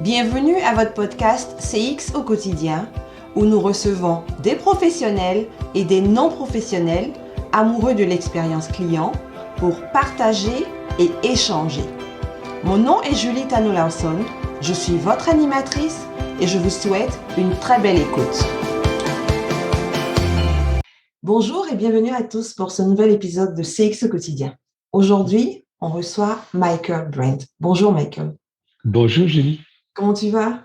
Bienvenue à votre podcast CX au quotidien, où nous recevons des professionnels et des non-professionnels amoureux de l'expérience client pour partager et échanger. Mon nom est Julie Tano-Lawson, je suis votre animatrice et je vous souhaite une très belle écoute. Bonjour et bienvenue à tous pour ce nouvel épisode de CX au quotidien. Aujourd'hui, on reçoit Michael Brent. Bonjour Michael. Bonjour Julie. Comment tu vas?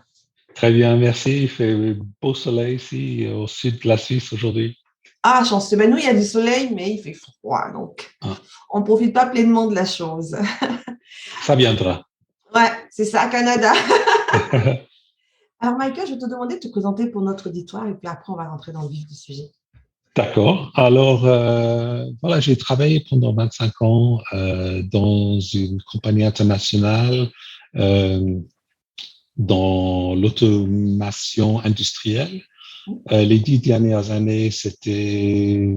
Très bien, merci. Il fait beau soleil ici au sud de la Suisse aujourd'hui. Ah, chanceux. Ben nous, il y a du soleil, mais il fait froid, donc on ne profite pas pleinement de la chose. Ça viendra. Ouais, c'est ça, Canada. Alors Michael, je vais te demander de te présenter pour notre auditoire et puis après, on va rentrer dans le vif du sujet. D'accord. Alors, voilà, j'ai travaillé pendant 25 ans dans une compagnie internationale dans l'automation industrielle. Les 10 dernières années, c'était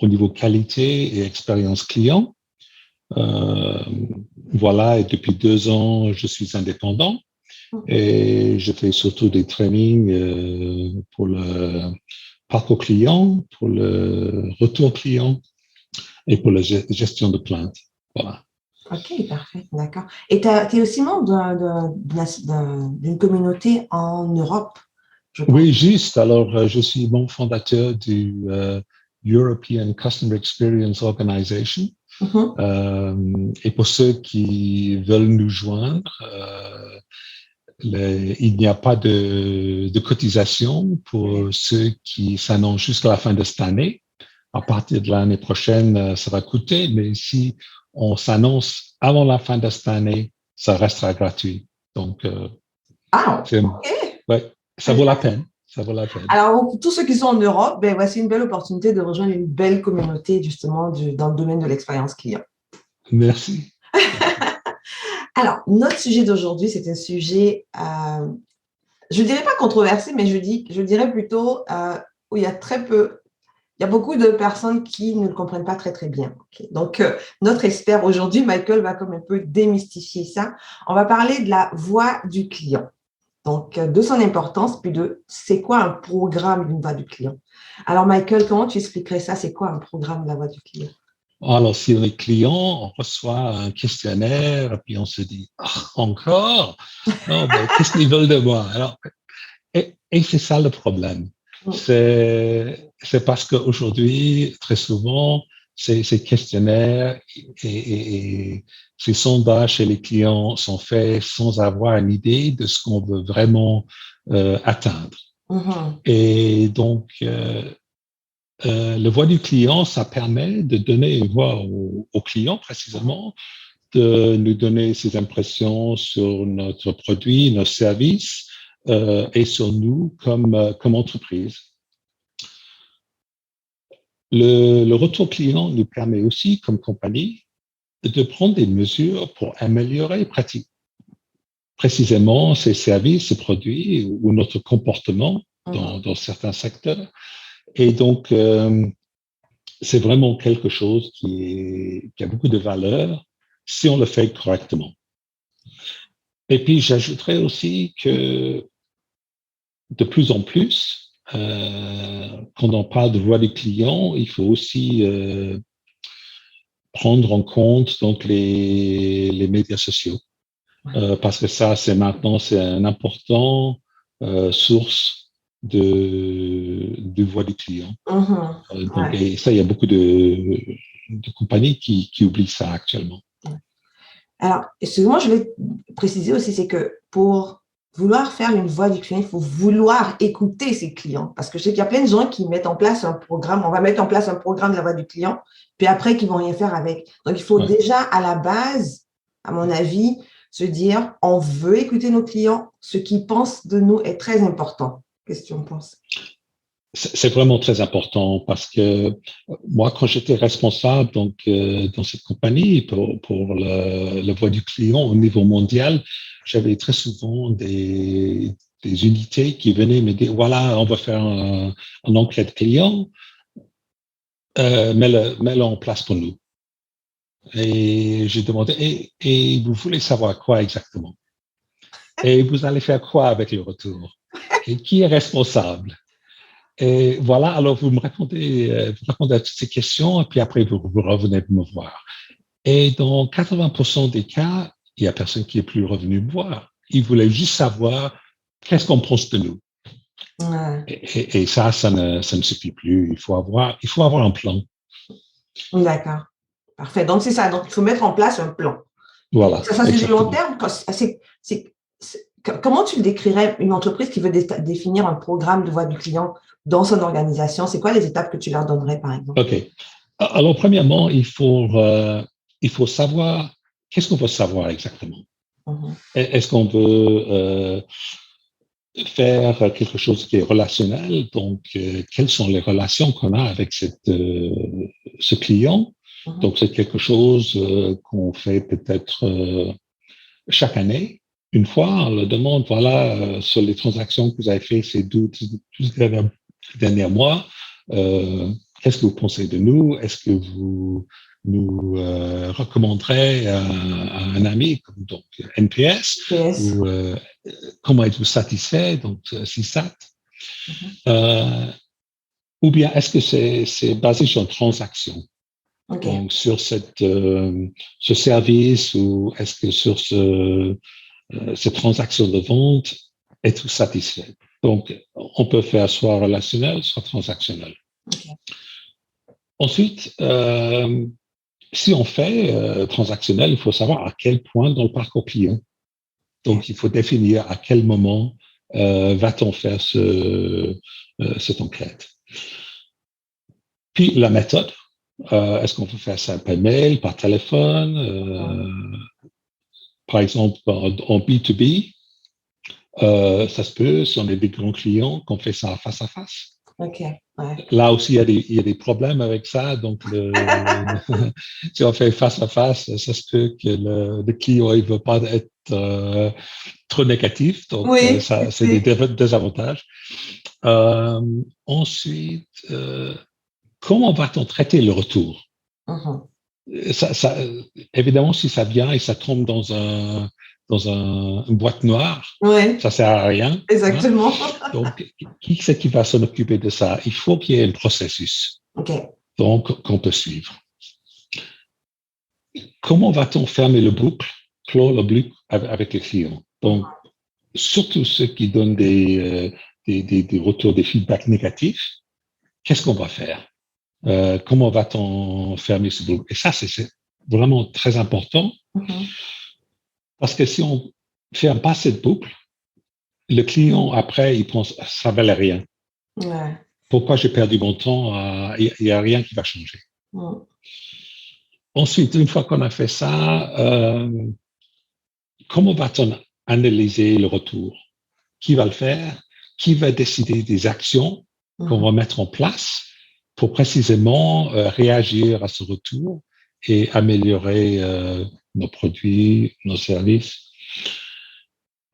au niveau qualité et expérience client. Voilà, et depuis 2 ans, je suis indépendant et je fais surtout des trainings pour le parcours client, pour le retour client et pour la gestion de plaintes. Voilà. Ok, parfait, d'accord. Et tu es aussi membre d'une communauté en Europe, je pense. Oui, juste. Alors, je suis membre fondateur du European Customer Experience Organization. Et pour ceux qui veulent nous joindre, il n'y a pas de cotisation pour ceux qui s'annoncent jusqu'à la fin de cette année. À partir de l'année prochaine, ça va coûter, mais si on s'annonce avant la fin de cette année, ça restera gratuit. Donc, ouais, ça vaut la peine. Ça vaut la peine. Alors, pour tous ceux qui sont en Europe, ben, voici une belle opportunité de rejoindre une belle communauté, justement, dans le domaine de l'expérience client. Merci. Alors, notre sujet d'aujourd'hui, c'est un sujet, je ne dirais pas controversé, mais je dirais plutôt où il y a beaucoup de personnes qui ne le comprennent pas très, très bien. Okay. Donc, notre expert aujourd'hui, Michael, va comme un peu démystifier ça. On va parler de la voix du client. Donc, de son importance, puis de c'est quoi un programme d'une voix du client. Alors, Michael, comment tu expliquerais ça? C'est quoi un programme de la voix du client? Alors, si on est client, on reçoit un questionnaire, et puis on se dit, encore? Non, ben, qu'est-ce qu'ils veulent de moi? Alors, et c'est ça le problème. C'est parce qu'aujourd'hui, très souvent, ces questionnaires et ces sondages chez les clients sont faits sans avoir une idée de ce qu'on veut vraiment atteindre. Et donc, le voix du client, ça permet de donner une voix au client précisément, de nous donner ses impressions sur notre produit, nos services et sur nous comme entreprise. Le retour client nous permet aussi, comme compagnie, de prendre des mesures pour améliorer précisément ces services, ces produits ou notre comportement dans certains secteurs. Et donc, c'est vraiment quelque chose qui a beaucoup de valeur si on le fait correctement. Et puis, j'ajouterais aussi que de plus en plus, quand on parle de voix du client, il faut aussi prendre en compte donc les médias sociaux. Parce que ça, c'est un important source de voix du client. Donc, et ça, il y a beaucoup de compagnies qui oublient ça actuellement. Alors, excuse-moi, je vais préciser aussi, c'est que pour vouloir faire une voix du client, il faut vouloir écouter ses clients. Parce que je sais qu'il y a plein de gens qui mettent en place un programme, on va mettre en place un programme de la voix du client, puis après, qui vont rien faire avec. Donc, il faut déjà, à la base, à mon avis, se dire, on veut écouter nos clients, ce qu'ils pensent de nous est très important. Qu'est-ce que tu en penses? C'est vraiment très important parce que moi, quand j'étais responsable donc dans cette compagnie pour le voix du client au niveau mondial, j'avais très souvent des unités qui venaient me dire voilà, on va faire un enquête client, mets-le en place pour nous. Et j'ai demandé et vous voulez savoir quoi exactement? Et vous allez faire quoi avec le retour? Et qui est responsable? Et voilà, alors vous répondez à toutes ces questions et puis après vous revenez me voir. Et dans 80% des cas, il n'y a personne qui est plus revenu me voir. Il voulait juste savoir qu'est-ce qu'on pense de nous. Ouais. Et ça ne suffit plus. Il faut avoir un plan. D'accord. Parfait. Donc, c'est ça. Donc, il faut mettre en place un plan. Voilà. Ça c'est du long terme. Comment tu le décrirais, une entreprise qui veut définir un programme de voix du client dans son organisation? C'est quoi les étapes que tu leur donnerais, par exemple? OK. Alors, premièrement, il faut savoir, qu'est-ce qu'on veut savoir exactement? Est-ce qu'on veut faire quelque chose qui est relationnel? Donc, quelles sont les relations qu'on a avec ce client? Donc, c'est quelque chose qu'on fait peut-être chaque année. Une fois, on leur demande, voilà, sur les transactions que vous avez faites ces 12 derniers mois, qu'est-ce que vous pensez de nous? Est-ce que vous nous recommanderez à un ami, comme donc NPS, ou comment êtes-vous satisfait, donc CSAT? Ou bien est-ce que c'est basé sur une transaction? Okay. Donc, sur ce service, ou est-ce que sur cette transaction de vente, êtes-vous satisfait? Donc, on peut faire soit relationnel, soit transactionnel. Okay. Ensuite, si on fait transactionnel, il faut savoir à quel point dans le parcours client. Donc, il faut définir à quel moment va-t-on faire cette enquête. Puis, la méthode. Est-ce qu'on peut faire ça par mail, par téléphone, par exemple en B2B? Ça se peut, si on est des grands clients, qu'on fait ça face à face. Okay. Ouais. Là aussi, il y a des problèmes avec ça. Donc, si on fait face à face, ça se peut que le client ne veut pas être trop négatif. Donc, oui, ça, c'est des désavantages. Ensuite, comment va-t-on traiter le retour? Évidemment, si ça vient et ça tombe dans une boîte noire, ça ne sert à rien. Exactement. Hein? Donc, qui c'est qui va s'en occuper de ça? Il faut qu'il y ait un processus donc qu'on peut suivre. Comment va-t-on fermer le boucle, clore le boucle avec les clients? Donc, surtout ceux qui donnent des retours, des feedbacks négatifs, qu'est-ce qu'on va faire? Comment va-t-on fermer ce boucle? Et ça, c'est vraiment très important parce que si on ne ferme pas cette boucle, le client, après, il pense ça ne valait rien. Ouais. Pourquoi j'ai perdu mon temps? Il n'y a rien qui va changer. Ensuite, une fois qu'on a fait ça, comment va-t-on analyser le retour? Qui va le faire? Qui va décider des actions qu'on va mettre en place pour précisément réagir à ce retour et améliorer nos produits, nos services?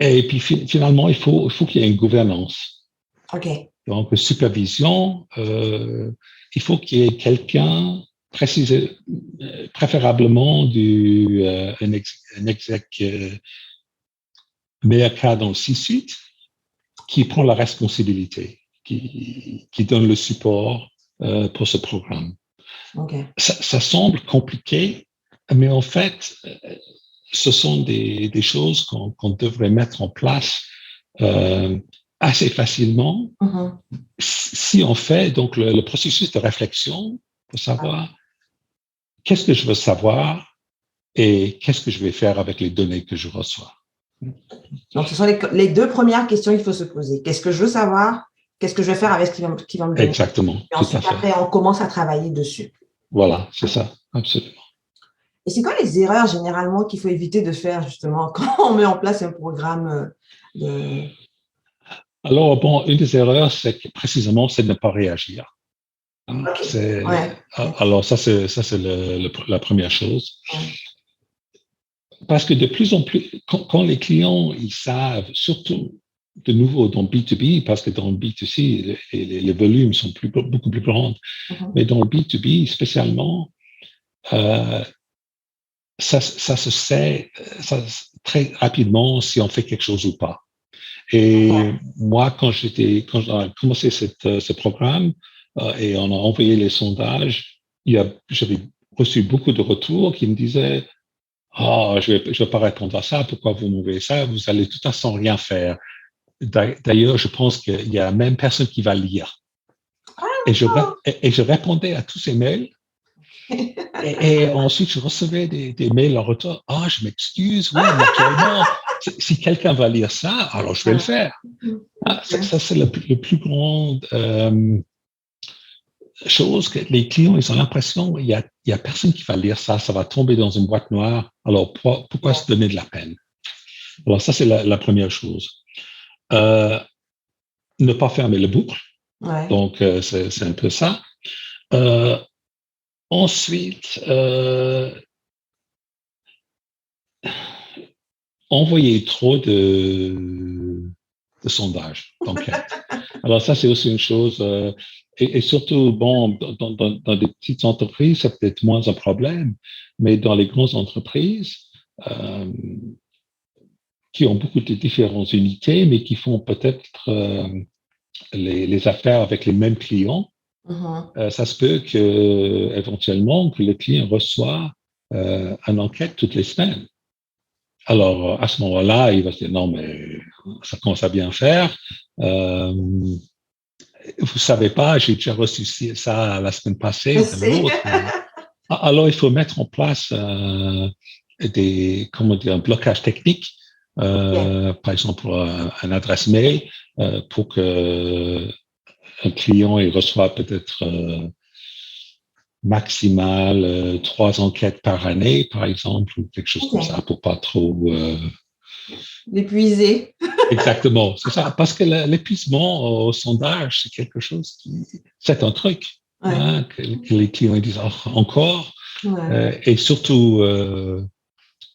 Et puis finalement, il faut qu'il y ait une gouvernance. Okay. Donc, supervision, il faut qu'il y ait quelqu'un, préférablement un exec meilleur cas dans le C-suite, qui prend la responsabilité, qui donne le support pour ce programme. Okay. Ça semble compliqué, mais en fait, ce sont des choses qu'on devrait mettre en place assez facilement si on fait donc le processus de réflexion pour savoir qu'est-ce que je veux savoir et qu'est-ce que je vais faire avec les données que je reçois. Donc, ce sont les deux premières questions qu'il faut se poser. Qu'est-ce que je veux savoir? Qu'est-ce que je vais faire avec ce qui va me donner? Exactement. Et ensuite, après, on commence à travailler dessus. Voilà, c'est ça, absolument. Et c'est quoi les erreurs généralement qu'il faut éviter de faire justement quand on met en place un programme de... Alors, bon, une des erreurs, c'est de ne pas réagir. Okay. Alors, ça, c'est la première chose. Parce que de plus en plus, quand les clients, ils savent, surtout de nouveau dans B2B, parce que dans le B2C, les volumes sont beaucoup plus grands, mais dans le B2B spécialement, ça se sait, très rapidement si on fait quelque chose ou pas. Et moi, quand j'ai commencé ce programme et on a envoyé les sondages, j'avais reçu beaucoup de retours qui me disaient oh, je vais pas répondre à ça, pourquoi vous m'envoyez ça, vous allez de toute façon rien faire. D'ailleurs, je pense qu'il y a même personne qui va lire. Et je répondais à tous ces mails. Et ensuite, je recevais des mails en retour. Ah, je m'excuse, oui, naturellement. Si quelqu'un va lire ça, alors je vais le faire. Ah, ça c'est le plus grand chose que les clients, ils ont l'impression il y a personne qui va lire ça, ça va tomber dans une boîte noire. Alors, pourquoi se donner de la peine? Alors, ça, c'est la première chose. Ne pas fermer le boucle. Donc, c'est un peu ça. Ensuite, envoyer trop de sondages, d'enquêtes. Alors ça, c'est aussi une chose, et surtout, bon, dans des petites entreprises, c'est peut-être moins un problème, mais dans les grandes entreprises, qui ont beaucoup de différentes unités, mais qui font peut-être les affaires avec les mêmes clients, ça se peut que éventuellement que le client reçoit une enquête toutes les semaines. Alors, à ce moment-là, il va se dire, non, mais ça commence à bien faire. Vous savez pas, j'ai déjà reçu ça la semaine passée de l'autre. Alors, il faut mettre en place un blocage technique, par exemple, une adresse mail, pour que un client il reçoit peut-être maximal 3 enquêtes par année, par exemple, ou quelque chose comme ça, pour pas trop l'épuiser. Exactement, c'est ça. Parce que l'épuisement au sondage, c'est quelque chose c'est un truc que les clients disent encore, et surtout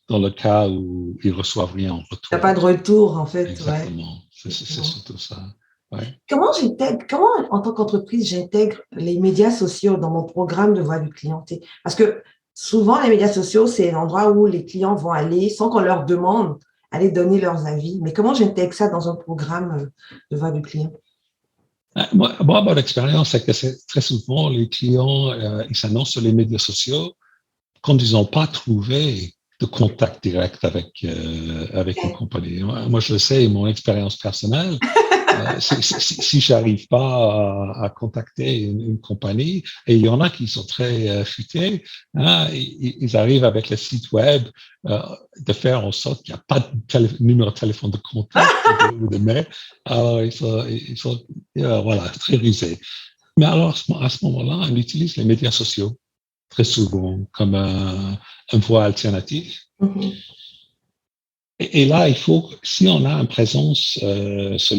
dans le cas où ils reçoivent rien en retour. Il n'y a pas de retour, en fait. Exactement, c'est surtout ça. Comment, en tant qu'entreprise, j'intègre les médias sociaux dans mon programme de voix du client? Parce que souvent, les médias sociaux, c'est l'endroit où les clients vont aller sans qu'on leur demande aller donner leurs avis. Mais comment j'intègre ça dans un programme de voix du client? Moi, mon expérience, c'est que très souvent, les clients, ils s'annoncent sur les médias sociaux quand ils n'ont pas trouvé de contact direct avec une compagnie. Moi, je le sais, mon expérience personnelle, si j'arrive pas à contacter une compagnie, et il y en a qui sont très futés, ils arrivent avec le site web de faire en sorte qu'il n'y a pas de numéro de téléphone de contact ou de mail. Alors, ils sont voilà, très rusés. Mais alors, à ce moment-là, on utilise les médias sociaux très souvent comme un voie alternative. Et là, si on a une présence sur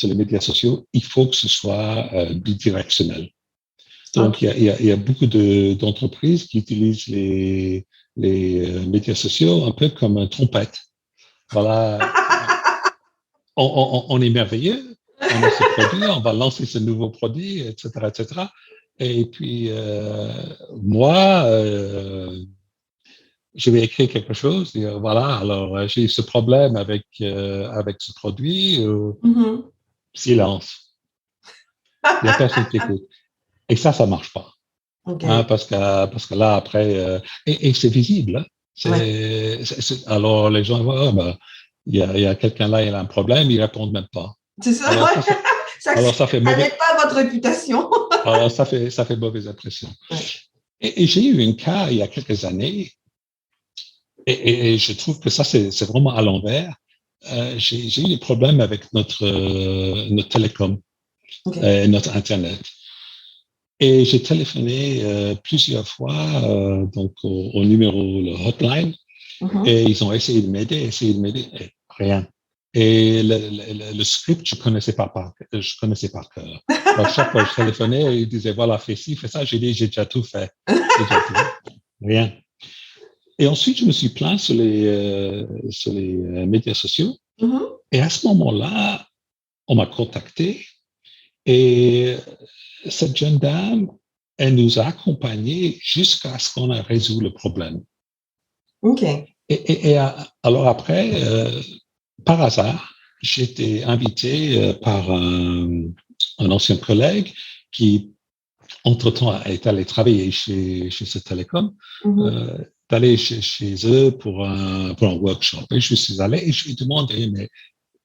les médias sociaux, il faut que ce soit bidirectionnel. Donc, il y a beaucoup d'entreprises qui utilisent les médias sociaux un peu comme une trompette. Voilà, on est merveilleux, on a ce produit, on va lancer ce nouveau produit, etc., etc. Et puis, moi, je vais écrire quelque chose, dire voilà, alors j'ai ce problème avec ce produit, silence. Il n'y a personne qui écoute. Et ça marche pas. Parce que là, après, et c'est visible. Alors les gens voient, il y a quelqu'un là, il a un problème, ils répondent même pas. C'est ça, alors ça fait mauvais. Ça n'aide pas votre réputation. Alors ça fait mauvaise impression. Et j'ai eu un cas il y a quelques années, et je trouve que ça, c'est vraiment à l'envers. J'ai eu des problèmes avec notre télécom, notre Internet. Et j'ai téléphoné plusieurs fois donc au numéro, le hotline, et ils ont essayé de m'aider, et rien. Et le script, je connaissais par cœur. Alors, chaque fois que je téléphonais, ils disaient, voilà, fais ci, fais ça. J'ai dit, j'ai déjà tout fait. Rien. Et ensuite, je me suis plaint sur les médias sociaux. Et à ce moment-là, on m'a contacté. Et cette jeune dame, elle nous a accompagnés jusqu'à ce qu'on ait résolu le problème. Alors après, par hasard, j'ai été invité par un ancien collègue qui, entre-temps, est allé travailler chez ce télécom, d'aller chez eux pour un workshop. Et je suis allé et je lui ai demandé, mais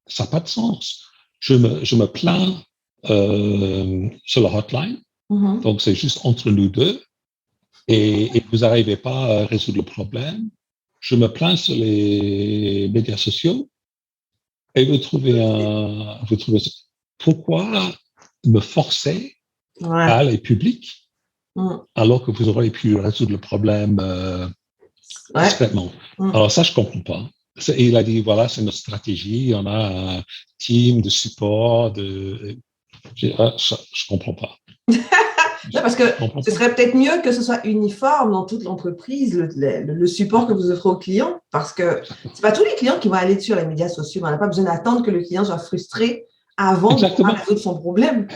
ça n'a pas de sens. Je me plains sur la hotline, donc c'est juste entre nous deux, et vous n'arrivez pas à résoudre le problème. Je me plains sur les médias sociaux, et vous trouvez pourquoi me forcer à aller public alors que vous auriez pu résoudre le problème discrètement. Alors ça, je comprends pas. Il a dit, voilà, c'est notre stratégie, on a un team de support, je comprends pas. Non, parce que ce serait peut-être mieux que ce soit uniforme dans toute l'entreprise, le support que vous offrez aux clients, parce que c'est pas tous les clients qui vont aller sur les médias sociaux. On n'a pas besoin d'attendre que le client soit frustré avant de pouvoir résoudre son problème.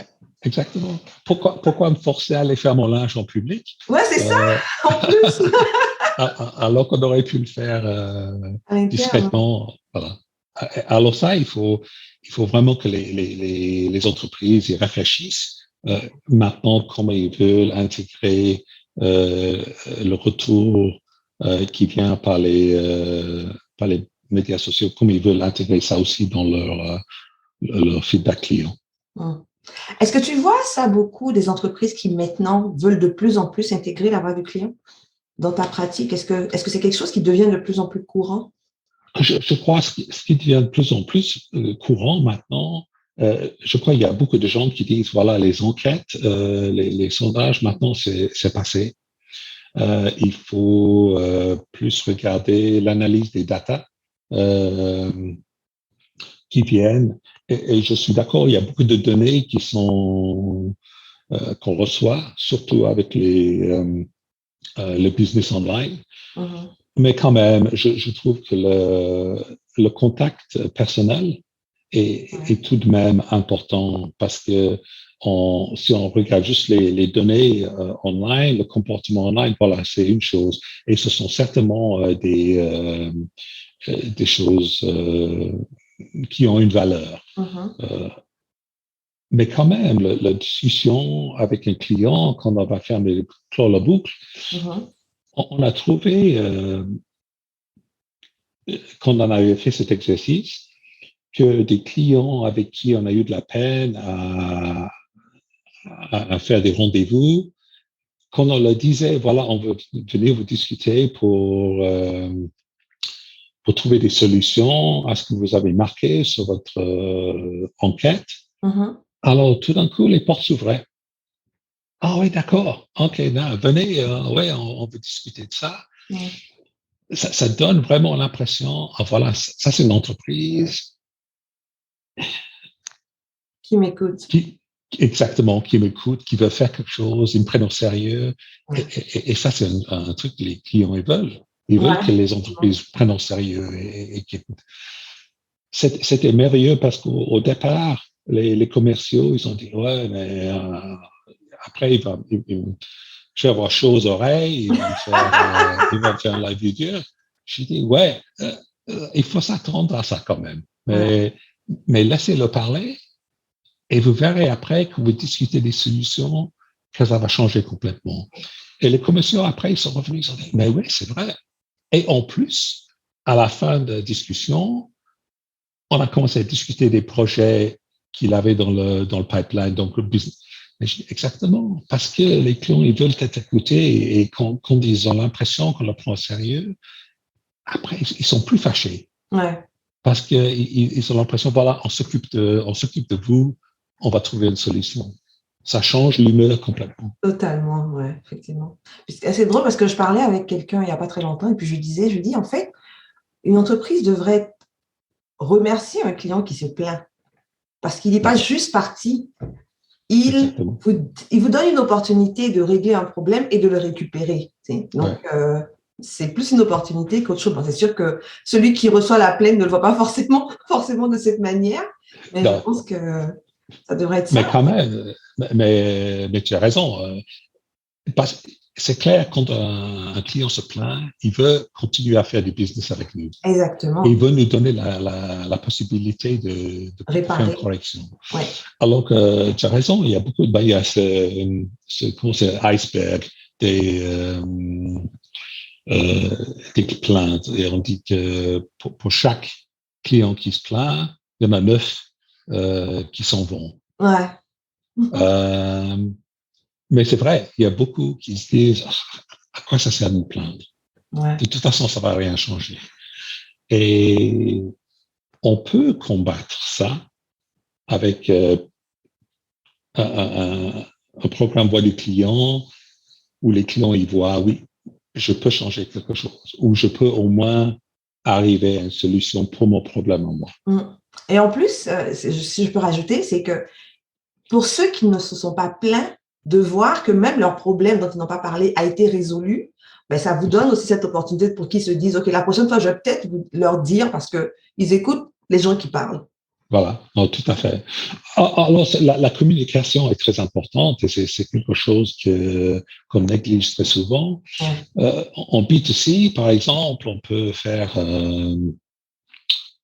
Exactement. Pourquoi me forcer à aller faire mon linge en public? Ouais, c'est ça, en plus. Alors qu'on aurait pu le faire discrètement. Voilà. Alors ça, il faut vraiment que les entreprises y réfléchissent maintenant comment ils veulent intégrer le retour qui vient par les médias sociaux, comment ils veulent intégrer ça aussi dans leur feedback client. Est-ce que tu vois ça beaucoup des entreprises qui maintenant veulent de plus en plus intégrer la voix du client dans ta pratique? Est-ce que c'est quelque chose qui devient de plus en plus courant? Je crois ce qui devient de plus en plus courant maintenant, je crois qu'il y a beaucoup de gens qui disent, voilà, les enquêtes, les sondages, maintenant, c'est passé. Il faut plus regarder l'analyse des data qui viennent. Et je suis d'accord, il y a beaucoup de données qui sont qu'on reçoit, surtout avec le business online. Mais quand même, je trouve que le contact personnel est tout de même important parce que si on regarde juste les données online, le comportement online, voilà, c'est une chose. Et ce sont certainement des choses qui ont une valeur. Mais quand même, la discussion avec un client, quand on va clore la boucle, on a trouvé, quand on avait fait cet exercice, que des clients avec qui on a eu de la peine à faire des rendez-vous, quand on leur disait, voilà, on veut venir vous discuter pour trouver des solutions à ce que vous avez marqué sur votre enquête, alors tout d'un coup, les portes s'ouvraient. Ah oui, d'accord. OK, venez, ouais, on veut discuter de ça. Ça donne vraiment l'impression, voilà, ça c'est une entreprise qui m'écoute. Exactement, qui m'écoute, qui veut faire quelque chose, ils me prennent au sérieux. Et ça, c'est un truc que les clients ils veulent. Ils veulent que les entreprises prennent au sérieux et qu'ils écoutent. C'était merveilleux parce qu'au départ, les commerciaux, ils ont dit, ouais, mais après, je vais avoir chaud aux oreilles, il va me faire la vidéo. J'ai dit, ouais, il faut s'attendre à ça quand même. Mais laissez-le parler et vous verrez après que vous discutez des solutions que ça va changer complètement. Et les commerciaux, après, ils sont revenus, ils ont dit, mais oui, c'est vrai. Et en plus, à la fin de la discussion, on a commencé à discuter des projets qu'il avait dans le pipeline, donc le business. Exactement, parce que les clients, ils veulent être écoutés et quand ils ont l'impression qu'on le prend au sérieux, après, ils sont plus fâchés. Parce qu'ils ont l'impression, voilà, on s'occupe de vous, on va trouver une solution. Ça change l'humeur complètement. Totalement, ouais, effectivement. C'est drôle parce que je parlais avec quelqu'un il n'y a pas très longtemps et puis je dis, en fait, une entreprise devrait remercier un client qui se plaint parce qu'il n'est pas juste parti. Il vous donne une opportunité de régler un problème et de le récupérer. Donc, c'est plus une opportunité qu'autre chose. Bon, c'est sûr que celui qui reçoit la plainte ne le voit pas forcément de cette manière, mais je pense que ça devrait être ça. Mais quand même, mais tu as raison. c'est clair, quand un client se plaint, il veut continuer à faire du business avec nous. Exactement. Et il veut nous donner la possibilité de faire une correction. Ouais. Alors que tu as raison, il y a beaucoup il y a ce iceberg des plaintes. Et on dit que pour chaque client qui se plaint, il y en a 9 qui s'en vont. Ouais. Mais c'est vrai, il y a beaucoup qui se disent à quoi ça sert de me plaindre? Ouais. De toute façon, ça ne va rien changer. Et on peut combattre ça avec un programme voix du client où les clients y voient, oui, je peux changer quelque chose, ou je peux au moins arriver à une solution pour mon problème en moi. Et en plus, si je peux rajouter, c'est que pour ceux qui ne se sont pas plaints, de voir que même leur problème dont ils n'ont pas parlé a été résolu, ben ça vous donne aussi cette opportunité pour qu'ils se disent, OK, la prochaine fois, je vais peut-être leur dire parce qu'ils écoutent les gens qui parlent. Voilà, non, tout à fait. Alors, la communication est très importante et c'est quelque chose qu'on néglige très souvent. Ouais. En B2C, par exemple, on peut faire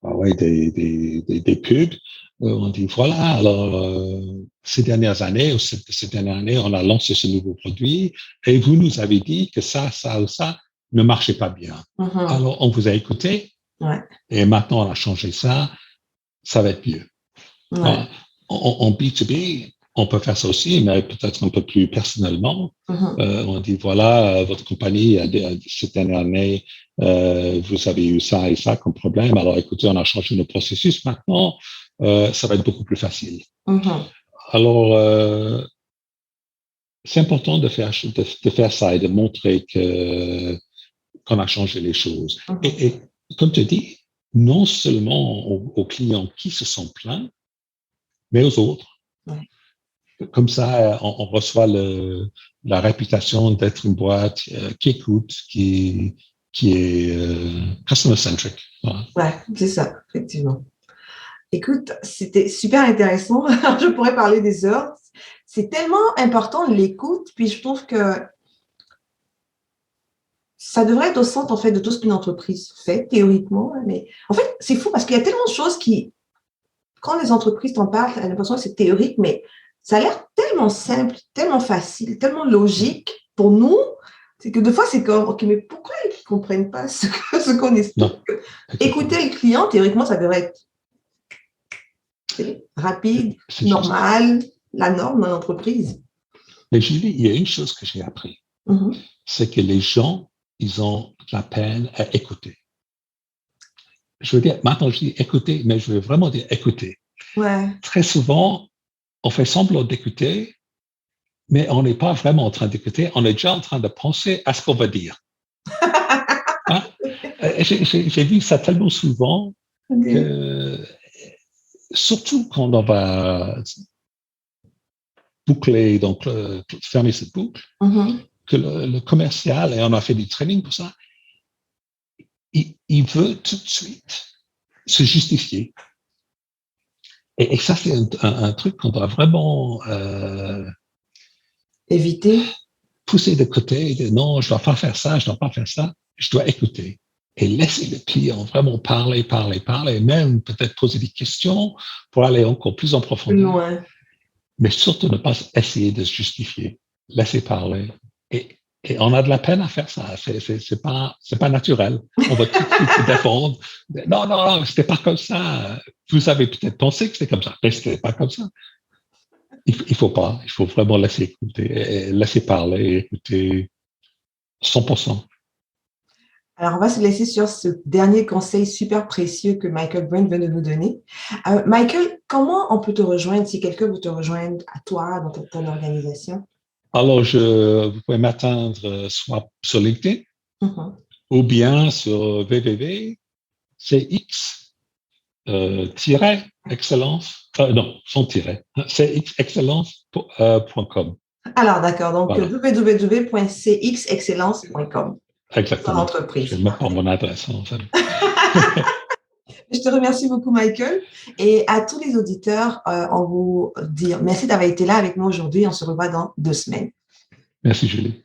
des pubs. On dit, voilà, alors, ces dernières années, ou ces dernières années, on a lancé ce nouveau produit et vous nous avez dit que ça ou ça ne marchait pas bien. Alors, on vous a écouté et maintenant, on a changé ça. Ça va être mieux. Ouais. En B2B, on peut faire ça aussi, mais peut-être un peu plus personnellement. On dit, voilà, votre compagnie, cette dernière année, vous avez eu ça et ça comme problème. Alors, écoutez, on a changé le processus. Maintenant, ça va être beaucoup plus facile. Alors, c'est important de faire ça et de montrer qu'on a changé les choses. Et comme tu dis, non seulement aux clients qui se sont plaints, mais aux autres. Ouais. Comme ça, on reçoit la réputation d'être une boîte qui écoute, qui est customer-centric. Voilà. Ouais, c'est ça, effectivement. Écoute, c'était super intéressant. Je pourrais parler des heures. C'est tellement important l'écoute, puis je trouve que ça devrait être au centre en fait de tout ce qu'une entreprise fait théoriquement. Mais en fait, c'est fou parce qu'il y a tellement de choses qui, quand les entreprises t'en parlent, tu as l'impression que c'est théorique, mais ça a l'air tellement simple, tellement facile, tellement logique pour nous. C'est que des fois, c'est comme, OK, mais pourquoi ils ne comprennent pas ce qu'on explique? Écouter le client, théoriquement, ça devrait être rapide, normal, la norme dans l'entreprise. Mais Julie, il y a une chose que j'ai appris, c'est que les gens, ils ont la peine à écouter. Je veux dire, maintenant je dis écouter, mais je veux vraiment dire écouter. Ouais. Très souvent, on fait semblant d'écouter, mais on n'est pas vraiment en train d'écouter, on est déjà en train de penser à ce qu'on va dire. Hein? J'ai vu ça tellement souvent que, surtout quand on va boucler, donc fermer cette boucle, que le commercial, et on a fait du training pour ça, il veut tout de suite se justifier. Et ça, c'est un truc qu'on doit vraiment éviter. Pousser de côté, dire non, je ne dois pas faire ça, je ne dois pas faire ça, je dois écouter. Et laisser le client vraiment parler, même peut-être poser des questions pour aller encore plus en profondeur. Ouais. Mais surtout ne pas essayer de se justifier. Laisser parler. Et on a de la peine à faire ça. C'est pas naturel. On va tout de suite se défendre. Non, c'était pas comme ça. Vous avez peut-être pensé que c'était comme ça, mais c'était pas comme ça. Il faut pas. Il faut vraiment laisser écouter, laisser parler, écouter 100%. Alors, on va se laisser sur ce dernier conseil super précieux que Michael Brent vient de nous donner. Michael, comment on peut te rejoindre si quelqu'un veut te rejoindre à toi, dans ton organisation? Alors, vous pouvez m'atteindre soit sur LinkedIn ou bien sur www.cx-excellence, non, sans tiret, cxexcellence.com. Alors, d'accord, donc voilà. www.cxexcellence.com. Exactement. L'entreprise. Je vais mettre mon adresse, en fait. Je te remercie beaucoup, Michael. Et à tous les auditeurs, on vous dit merci d'avoir été là avec nous aujourd'hui. On se revoit dans 2 semaines. Merci, Julie.